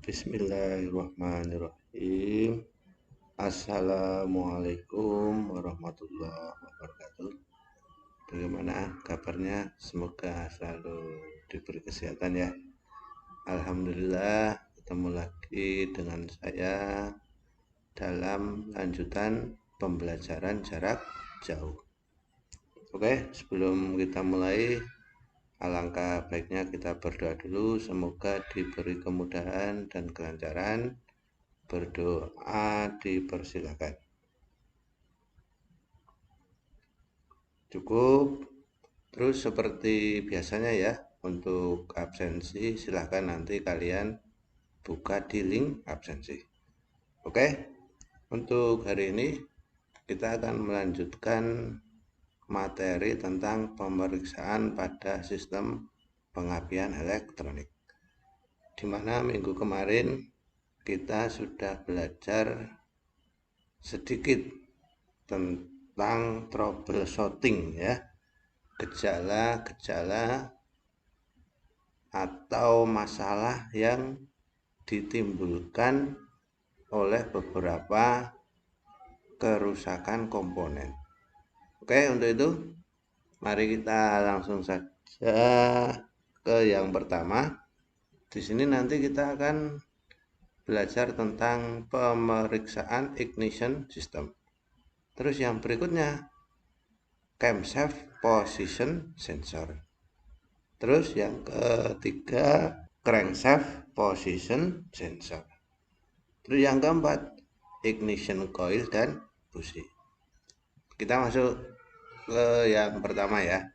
Bismillahirrahmanirrahim. Assalamualaikum warahmatullahi wabarakatuh. Bagaimana kabarnya? Semoga selalu diberi kesehatan ya. Alhamdulillah, ketemu lagi dengan saya dalam lanjutan pembelajaran jarak jauh. Oke, sebelum kita mulai, alangkah baiknya kita berdoa dulu, semoga diberi kemudahan dan kelancaran. Berdoa dipersilakan. Cukup. Terus seperti biasanya ya, untuk absensi silahkan nanti kalian buka di link absensi. Oke, untuk hari ini kita akan melanjutkan materi tentang pemeriksaan pada sistem pengapian elektronik, di mana minggu kemarin kita sudah belajar sedikit tentang troubleshooting ya, gejala-gejala atau masalah yang ditimbulkan oleh beberapa kerusakan komponen. Oke, untuk itu mari kita langsung saja ke yang pertama. Di sini nanti kita akan belajar tentang pemeriksaan ignition system. Terus yang berikutnya camshaft position sensor. Terus yang ketiga crankshaft position sensor. Terus yang keempat ignition coil dan busi. Kita masuk ke yang pertama ya.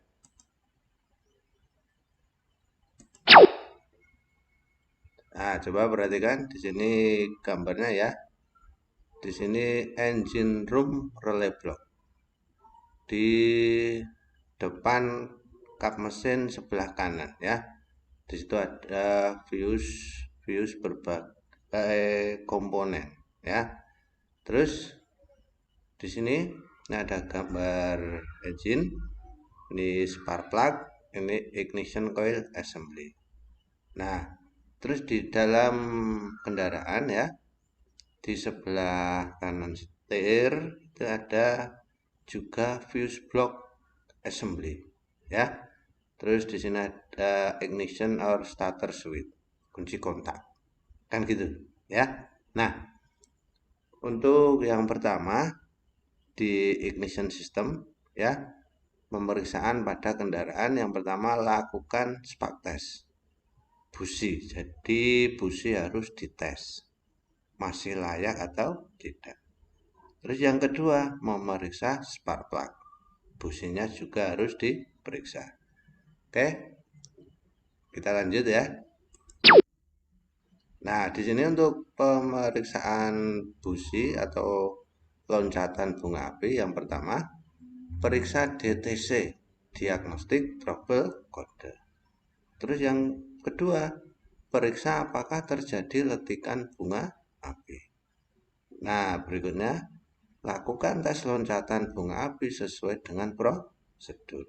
Nah, coba perhatikan di sini gambarnya ya. Di sini engine room relay block. Di depan kap mesin sebelah kanan ya. Di situ ada fuse berbagai komponen ya. Terus di sini ada gambar engine, ini spark plug, ini ignition coil assembly. Nah, terus di dalam kendaraan ya, di sebelah kanan setir itu ada juga fuse block assembly ya. Terus di sini ada ignition or starter switch, kunci kontak, kan gitu ya. Nah, untuk yang pertama di ignition system ya, pemeriksaan pada kendaraan, yang pertama lakukan spark test busi. Jadi busi harus dites masih layak atau tidak. Terus yang kedua memeriksa spark plug, businya juga harus diperiksa. Oke, kita lanjut ya. Nah, di sini untuk pemeriksaan busi atau loncatan bunga api, yang pertama periksa DTC, diagnostik trouble code. Terus yang kedua periksa apakah terjadi letikan bunga api. Nah, berikutnya lakukan tes loncatan bunga api sesuai dengan prosedur.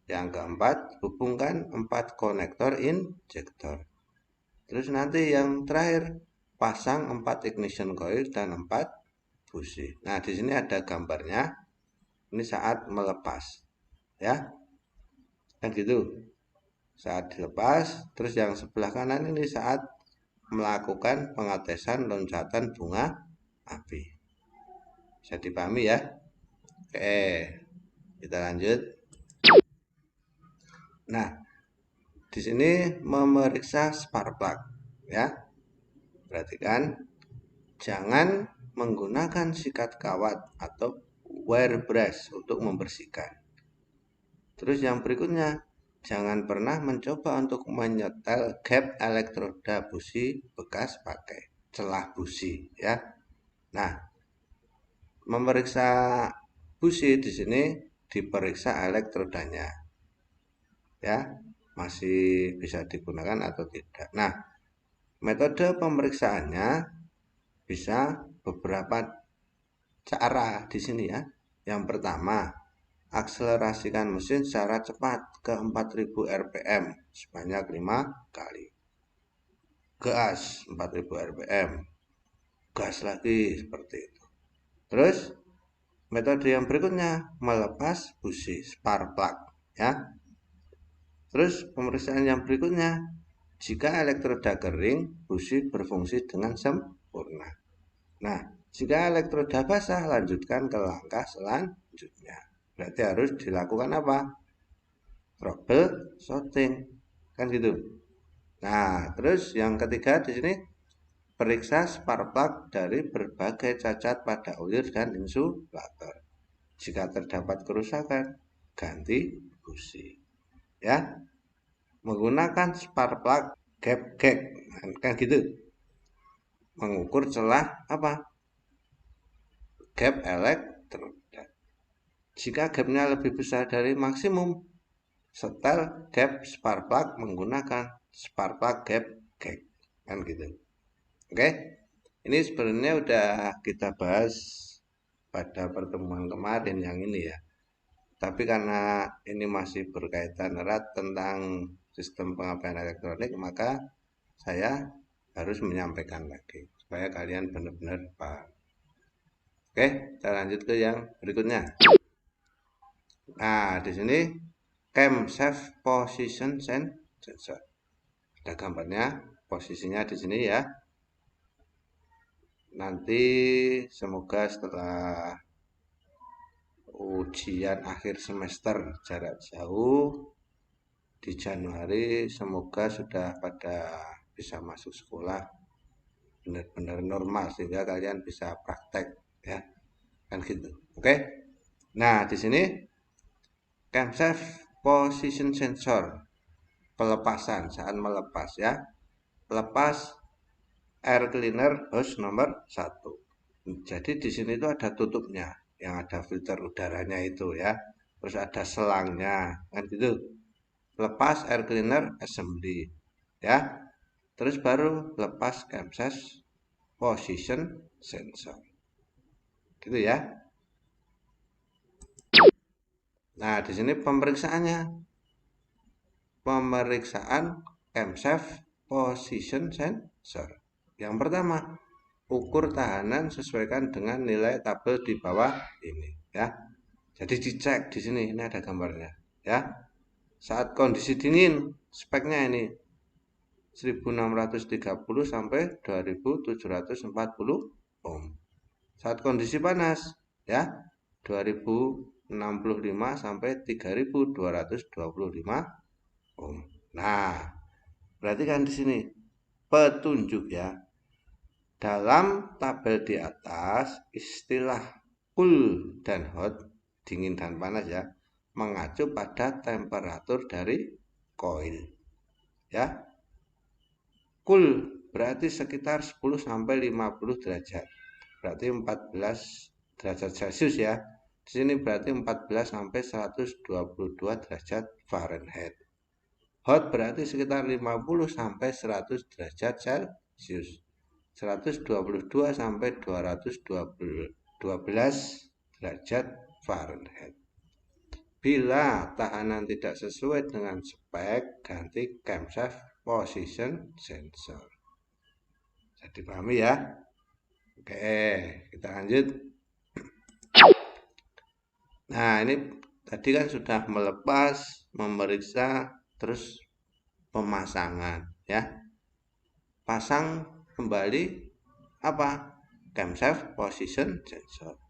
Yang keempat, hubungkan 4 konektor injektor. Terus nanti yang terakhir, pasang 4 ignition coil dan 4 busi. Nah, di sini ada gambarnya. Ini saat melepas ya. Kan gitu. Saat dilepas, terus yang sebelah kanan ini saat melakukan pengetesan loncatan bunga api. Bisa dipahami ya? Oke, kita lanjut. Nah, di sini memeriksa spark plug ya. Perhatikan, jangan menggunakan sikat kawat atau wire brush untuk membersihkan. Terus yang berikutnya, jangan pernah mencoba untuk menyetel gap elektroda busi bekas pakai celah busi ya. Nah, memeriksa busi di sini diperiksa elektrodanya ya, masih bisa digunakan atau tidak. Nah, metode pemeriksaannya bisa beberapa cara di sini ya. Yang pertama, akselerasikan mesin secara cepat ke 4000 rpm sebanyak 5 kali. gas 4000 rpm, gas lagi seperti itu. Terus metode yang berikutnya melepas busi spark plug ya. Terus pemeriksaan yang berikutnya, jika elektroda kering, busi berfungsi dengan sempurna. Nah, jika elektroda basah, lanjutkan ke langkah selanjutnya. Berarti harus dilakukan apa? Troubleshooting, kan gitu. Nah, terus yang ketiga di sini periksa spark plug dari berbagai cacat pada ulir dan insulator. Jika terdapat kerusakan, ganti busi. Ya, menggunakan spark plug gap gauge, kan gitu. Mengukur celah apa? Gap elektroda. Jika gapnya lebih besar dari maksimum, setel gap spark plug menggunakan spark plug gap gauge, kan gitu. Oke, ini sebenarnya udah kita bahas pada pertemuan kemarin yang ini ya. Tapi karena ini masih berkaitan erat tentang sistem pengapaian elektronik, maka saya harus menyampaikan lagi supaya kalian benar-benar paham. Oke, kita lanjut ke yang berikutnya. Nah, di sini camshaft position sensor. Ada gambarnya, posisinya di sini ya. Nanti semoga setelah ujian akhir semester jarak jauh di Januari, semoga sudah pada bisa masuk sekolah benar-benar normal sehingga kalian bisa praktek ya, kan gitu. Oke, nah di sini camshaft position sensor, pelepasan saat melepas ya, lepas air cleaner hose nomor 1. Jadi di sini itu ada tutupnya yang ada filter udaranya itu ya, terus ada selangnya kan gitu. Lepas air cleaner assembly ya, terus baru lepas camshaft position sensor gitu ya. Nah di sini pemeriksaannya, pemeriksaan camshaft position sensor. Yang pertama, ukur tahanan sesuaikan dengan nilai tabel di bawah ini ya. Jadi dicek di sini, ini ada gambarnya ya. Saat kondisi dingin, speknya ini 1630 sampai 2740 ohm. Saat kondisi panas ya 2065 sampai 3225 ohm. Nah, berarti kan di sini petunjuk ya. Dalam tabel di atas, istilah cool dan hot, dingin dan panas ya, mengacu pada temperatur dari koil. Ya. Cool berarti sekitar 10 sampai 50 derajat. Berarti 14 derajat Celcius ya. Di sini berarti 14 sampai 122 derajat Fahrenheit. Hot berarti sekitar 50 sampai 100 derajat Celcius. 122 sampai 212 derajat Fahrenheit. Bila tahanan tidak sesuai dengan spek, ganti camshaft position sensor. Jadi dipahami ya. Oke, kita lanjut. Nah, ini tadi kan sudah melepas, memeriksa, terus pemasangan ya. Pasang kembali apa? Camshaft position sensor.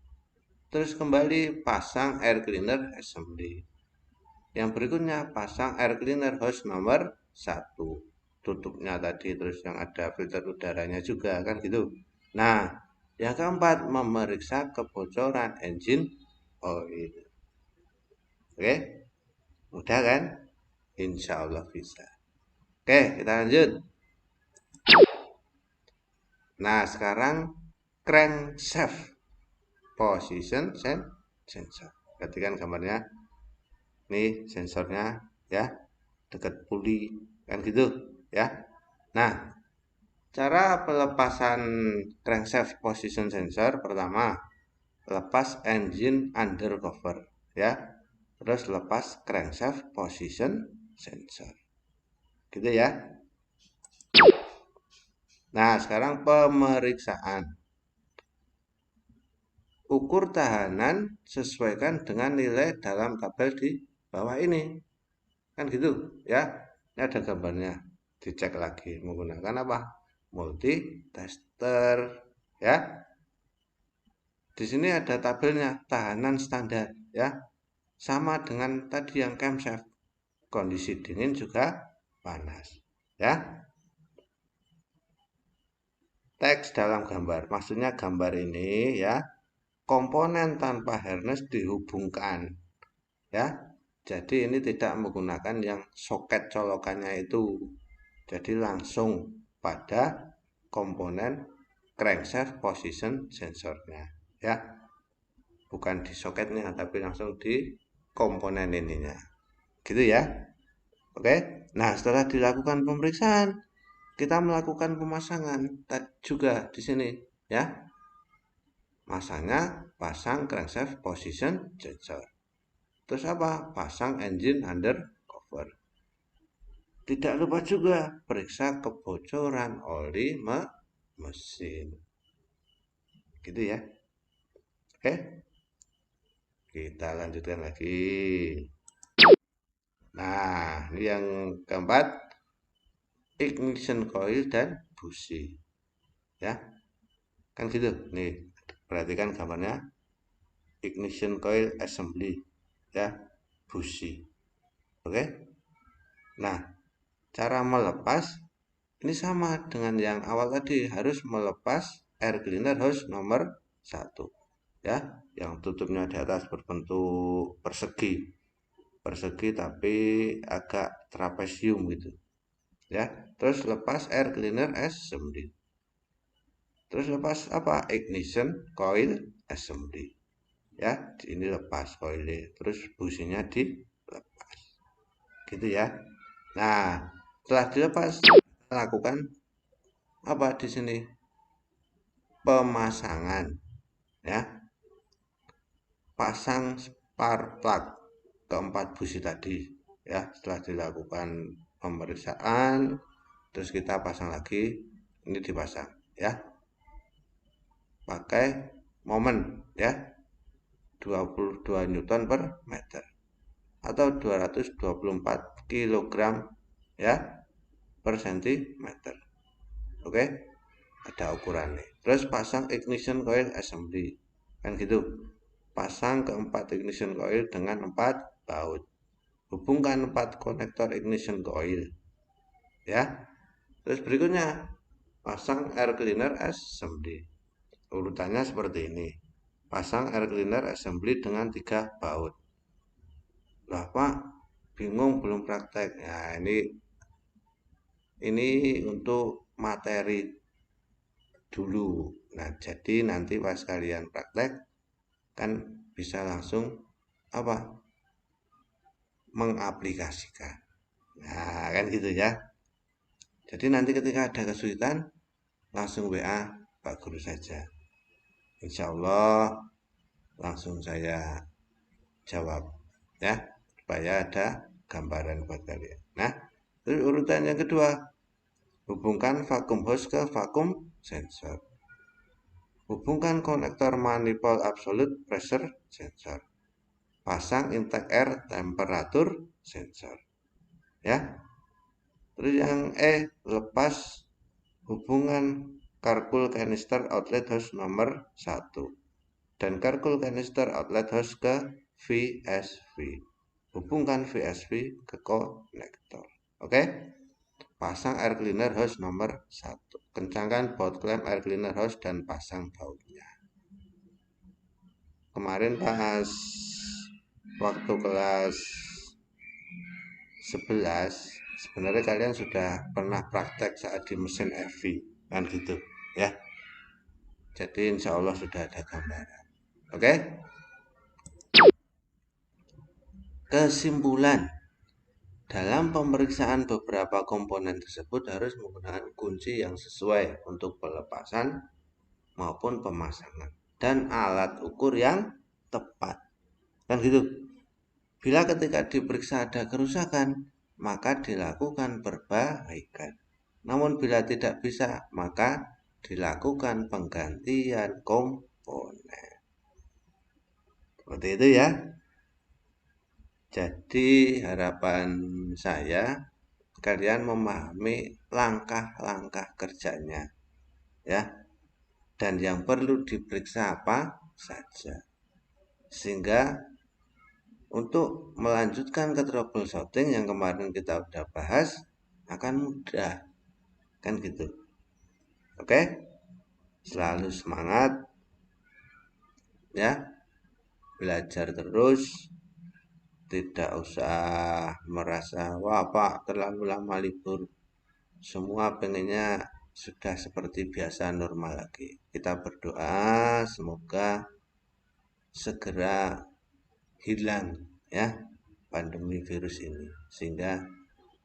Terus kembali pasang air cleaner assembly. Yang berikutnya pasang air cleaner hose nomor 1. Tutupnya tadi, terus yang ada filter udaranya juga kan gitu. Nah, yang keempat memeriksa kebocoran engine oil. Oke, mudah kan? Insya Allah bisa. Oke, kita lanjut. Nah, sekarang crankshaft position sensor. Perhatikan gambarnya. Nih sensornya ya, dekat puli kan gitu ya. Nah, cara pelepasan crankshaft position sensor pertama, lepas engine undercover ya. Terus lepas crankshaft position sensor. Gitu ya. Nah, sekarang pemeriksaan. Ukur tahanan sesuaikan dengan nilai dalam tabel di bawah ini. Kan gitu ya. Ini ada gambarnya. Dicek lagi menggunakan apa? Multi tester ya. Di sini ada tabelnya tahanan standar ya. Sama dengan tadi yang camshaft. Kondisi dingin juga panas ya. Teks dalam gambar. Maksudnya gambar ini ya, komponen tanpa harness dihubungkan ya. Jadi ini tidak menggunakan yang soket colokannya itu. Jadi langsung pada komponen crankshaft position sensornya ya. Bukan di soketnya tapi langsung di komponen ininya. Gitu ya. Oke. Nah, setelah dilakukan pemeriksaan, kita melakukan pemasangan juga di sini ya. Masangnya pasang crankshaft position sensor. Terus apa? Pasang engine under cover. Tidak lupa juga periksa kebocoran oli mesin. Gitu ya. Oke. Kita lanjutkan lagi. Nah, ini yang keempat, ignition coil dan busi. Ya. Kan gitu. Nih, perhatikan gambarnya. Ignition coil assembly ya, busi. Oke. Nah, cara melepas ini sama dengan yang awal tadi, harus melepas air cleaner hose nomor 1 ya, yang tutupnya di atas berbentuk persegi. Persegi tapi agak trapesium gitu. Ya, terus lepas air cleaner assembly. Terus lepas apa? Ignition coil assembly. Ya, ini lepas coilnya, terus businya dilepas. Gitu ya. Nah, setelah dilepas, lakukan apa di sini? Pemasangan ya. Pasang spark plug keempat busi tadi ya. Setelah dilakukan pemeriksaan, terus kita pasang lagi, ini dipasang ya. Pakai momen ya. 22 Newton per meter atau 224 kg ya per sentimeter. Oke, ada ukurannya. Terus pasang ignition coil assembly kan gitu. Pasang keempat ignition coil dengan 4 baut. Hubungkan 4 konektor ignition coil ya. Terus berikutnya pasang air cleaner assembly. Urutannya seperti ini. Pasang air cleaner assembly dengan 3 baut. Lah Pak, bingung belum praktek. Nah, ini untuk materi dulu. Nah, jadi nanti pas kalian praktek kan bisa langsung apa? Mengaplikasikan. Nah, kan gitu ya. Jadi nanti ketika ada kesulitan langsung WA Pak Guru saja. Insya Allah langsung saya jawab ya, supaya ada gambaran buat kalian. Nah, terus urutan yang kedua, hubungkan vacuum hose ke vacuum sensor. Hubungkan konektor manifold absolute pressure sensor. Pasang intake air temperature sensor. Ya. Terus yang lepas hubungan carcool canister outlet hose nomor 1 dan carcool canister outlet hose ke VSV. Hubungkan VSV ke konektor. Oke? Pasang air cleaner hose nomor 1. Kencangkan baut klem air cleaner hose dan pasang bautnya. Kemarin pas waktu kelas 11 sebenarnya kalian sudah pernah praktek saat di mesin FV kan gitu ya. Jadi insya Allah sudah ada gambaran. Oke? Kesimpulan, dalam pemeriksaan beberapa komponen tersebut harus menggunakan kunci yang sesuai untuk pelepasan maupun pemasangan dan alat ukur yang tepat. Kan gitu. Bila ketika diperiksa ada kerusakan, maka dilakukan perbaikan. Namun bila tidak bisa, maka dilakukan penggantian komponen. Seperti itu ya. Jadi harapan saya kalian memahami langkah-langkah kerjanya ya, dan yang perlu diperiksa apa saja, sehingga untuk melanjutkan ke troubleshooting yang kemarin kita udah bahas akan mudah, kan gitu. Oke, selalu semangat ya, belajar terus, tidak usah merasa wah Pak terlalu lama libur. Semua pengennya sudah seperti biasa normal lagi. Kita berdoa semoga segera hilang ya pandemi virus ini, sehingga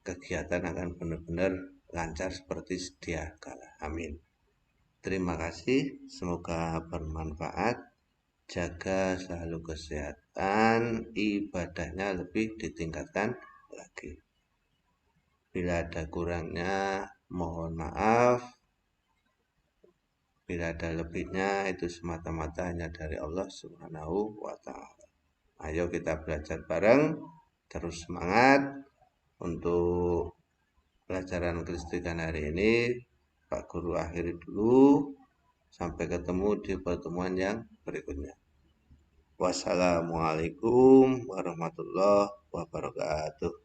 kegiatan akan benar-benar lancar seperti sedia kala. Amin. Terima kasih, semoga bermanfaat. Jaga selalu kesehatan, ibadahnya lebih ditingkatkan lagi. Bila ada kurangnya, mohon maaf. Bila ada lebihnya, itu semata-mata hanya dari Allah Subhanahu wa Ta'ala. Ayo kita belajar bareng, terus semangat untuk pelajaran kelistrikan hari ini. Pak Guru akhiri dulu. Sampai ketemu di pertemuan yang berikutnya. Wassalamualaikum warahmatullahi wabarakatuh.